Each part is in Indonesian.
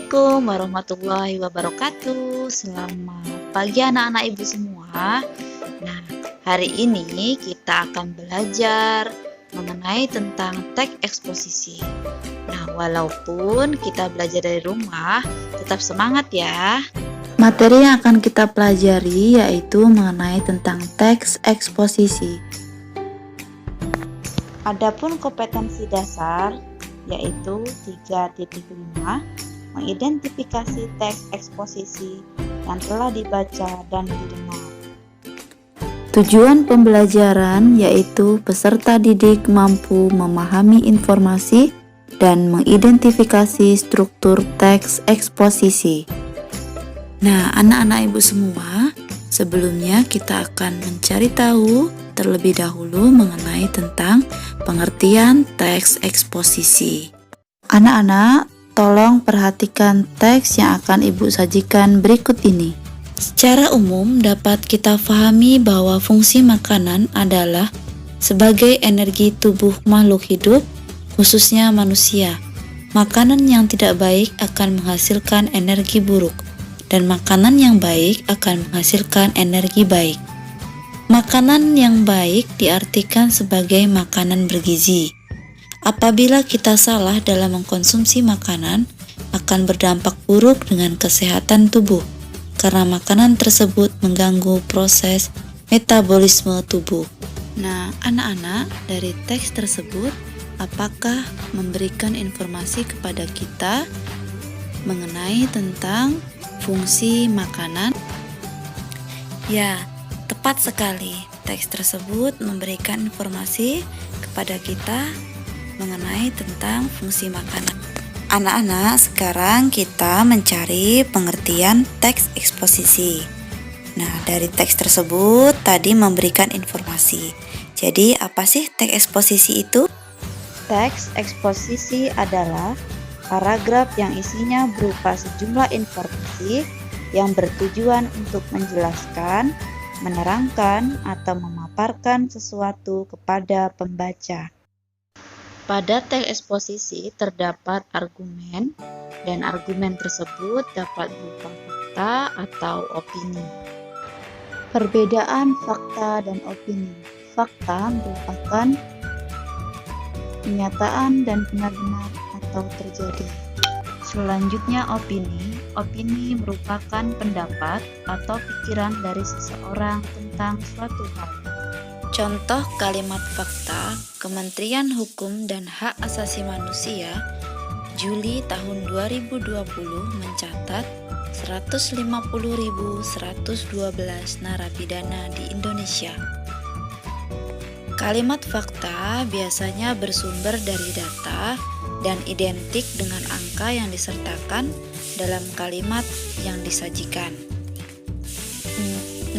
Assalamualaikum warahmatullahi wabarakatuh. Selamat pagi anak-anak ibu semua. Nah, hari ini kita akan belajar mengenai tentang teks eksposisi. Nah, walaupun kita belajar dari rumah, tetap semangat ya. Materi yang akan kita pelajari yaitu mengenai tentang teks eksposisi. Adapun kompetensi dasar yaitu 3.5, mengidentifikasi teks eksposisi yang telah dibaca dan didengar. Tujuan pembelajaran yaitu peserta didik mampu memahami informasi dan mengidentifikasi struktur teks eksposisi. Nah, anak-anak ibu semua, sebelumnya kita akan mencari tahu terlebih dahulu mengenai tentang pengertian teks eksposisi. Anak-anak, tolong perhatikan teks yang akan ibu sajikan berikut ini. Secara umum dapat kita pahami bahwa fungsi makanan adalah sebagai energi tubuh makhluk hidup, khususnya manusia. Makanan yang tidak baik akan menghasilkan energi buruk, dan makanan yang baik akan menghasilkan energi baik. Makanan yang baik diartikan sebagai makanan bergizi. Apabila kita salah dalam mengkonsumsi makanan, akan berdampak buruk dengan kesehatan tubuh, karena makanan tersebut mengganggu proses metabolisme tubuh. Nah, anak-anak, dari teks tersebut, apakah memberikan informasi kepada kita mengenai tentang fungsi makanan? Ya, tepat sekali. Teks tersebut memberikan informasi kepada kita mengenai tentang fungsi makanan. Anak-anak, sekarang kita mencari pengertian teks eksposisi. Nah, dari teks tersebut tadi memberikan informasi. Jadi, apa sih teks eksposisi itu? Teks eksposisi adalah paragraf yang isinya berupa sejumlah informasi yang bertujuan untuk menjelaskan, menerangkan, atau memaparkan sesuatu kepada pembaca. Pada teks eksposisi terdapat argumen, dan argumen tersebut dapat berupa fakta atau opini. Perbedaan fakta dan opini. Fakta merupakan kenyataan dan benar-benar atau terjadi. Selanjutnya opini. Opini merupakan pendapat atau pikiran dari seseorang tentang suatu hal. Contoh kalimat fakta, Kementerian Hukum dan Hak Asasi Manusia Juli tahun 2020 mencatat 150.112 narapidana di Indonesia. Kalimat fakta biasanya bersumber dari data dan identik dengan angka yang disertakan dalam kalimat yang disajikan.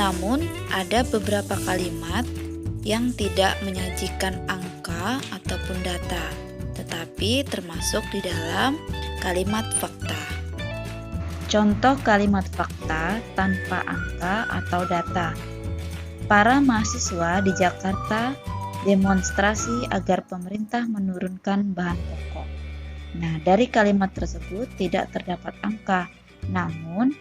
Namun, ada beberapa kalimat yang tidak menyajikan angka ataupun data, tetapi termasuk di dalam kalimat fakta. Contoh kalimat fakta tanpa angka atau data. Para mahasiswa di Jakarta demonstrasi agar pemerintah menurunkan bahan pokok. Nah, dari kalimat tersebut tidak terdapat angka, namun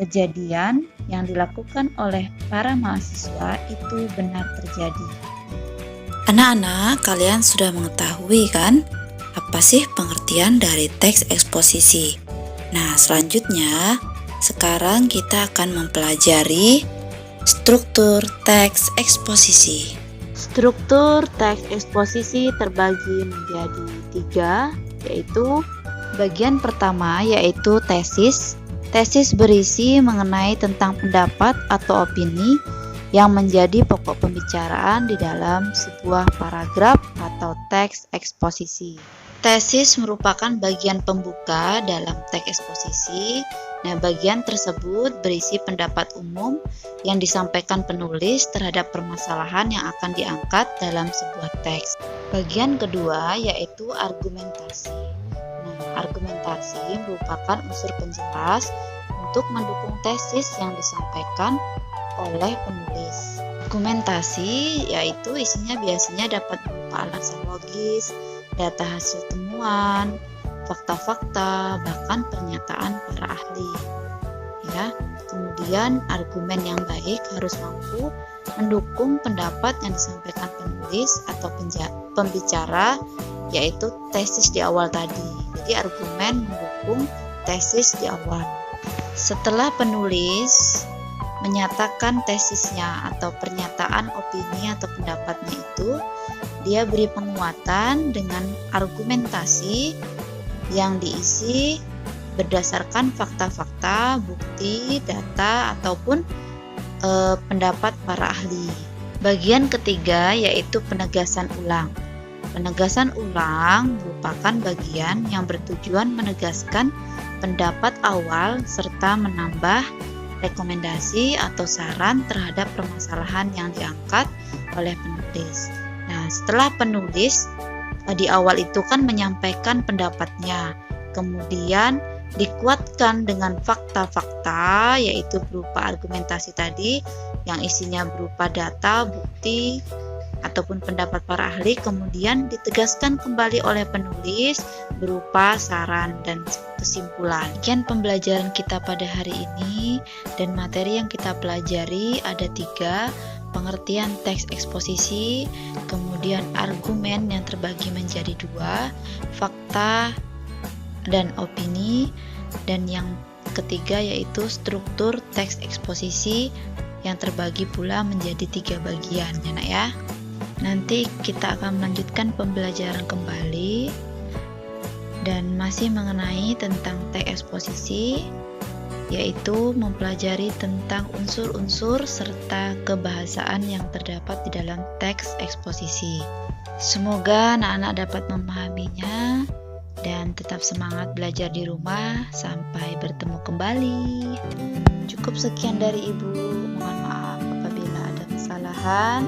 kejadian yang dilakukan oleh para mahasiswa itu benar terjadi. Anak-anak, kalian sudah mengetahui kan apa sih pengertian dari teks eksposisi? Nah, selanjutnya sekarang kita akan mempelajari struktur teks eksposisi. Struktur teks eksposisi terbagi menjadi 3, yaitu bagian pertama yaitu tesis. Tesis berisi mengenai tentang pendapat atau opini yang menjadi pokok pembicaraan di dalam sebuah paragraf atau teks eksposisi. Tesis merupakan bagian pembuka dalam teks eksposisi. Nah, bagian tersebut berisi pendapat umum yang disampaikan penulis terhadap permasalahan yang akan diangkat dalam sebuah teks. Bagian kedua yaitu argumentasi. Nah, argumentasi merupakan unsur penjelas untuk mendukung tesis yang disampaikan oleh penulis. Argumentasi yaitu isinya biasanya dapat berupa alasan logis, data hasil temuan, fakta-fakta, bahkan pernyataan para ahli. Ya, kemudian argumen yang baik harus mampu mendukung pendapat yang disampaikan penulis atau pembicara, yaitu tesis di awal tadi. Jadi argumen mendukung tesis di awal. Setelah penulis menyatakan tesisnya atau pernyataan opini atau pendapatnya itu, dia beri penguatan dengan argumentasi yang diisi berdasarkan fakta-fakta, bukti, data, ataupun pendapat para ahli. Bagian ketiga yaitu penegasan ulang. Penegasan ulang merupakan bagian yang bertujuan menegaskan pendapat awal serta menambah rekomendasi atau saran terhadap permasalahan yang diangkat oleh penulis. Nah, setelah penulis di awal itu kan menyampaikan pendapatnya, kemudian dikuatkan dengan fakta-fakta, yaitu berupa argumentasi tadi yang isinya berupa data, bukti, ataupun pendapat para ahli, kemudian ditegaskan kembali oleh penulis berupa saran dan kesimpulan. Sekian pembelajaran kita pada hari ini, dan materi yang kita pelajari ada 3: pengertian teks eksposisi, kemudian argumen yang terbagi menjadi 2, fakta dan opini, dan yang ketiga yaitu struktur teks eksposisi yang terbagi pula menjadi 3 bagian, ya nak ya. Nanti kita akan melanjutkan pembelajaran kembali dan masih mengenai tentang teks eksposisi, yaitu mempelajari tentang unsur-unsur serta kebahasaan yang terdapat di dalam teks eksposisi. Semoga anak-anak dapat memahaminya dan tetap semangat belajar di rumah. Sampai bertemu kembali. Cukup sekian dari Ibu. Mohon maaf apabila ada kesalahan.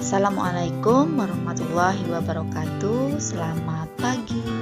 Assalamualaikum warahmatullahi wabarakatuh. Selamat pagi.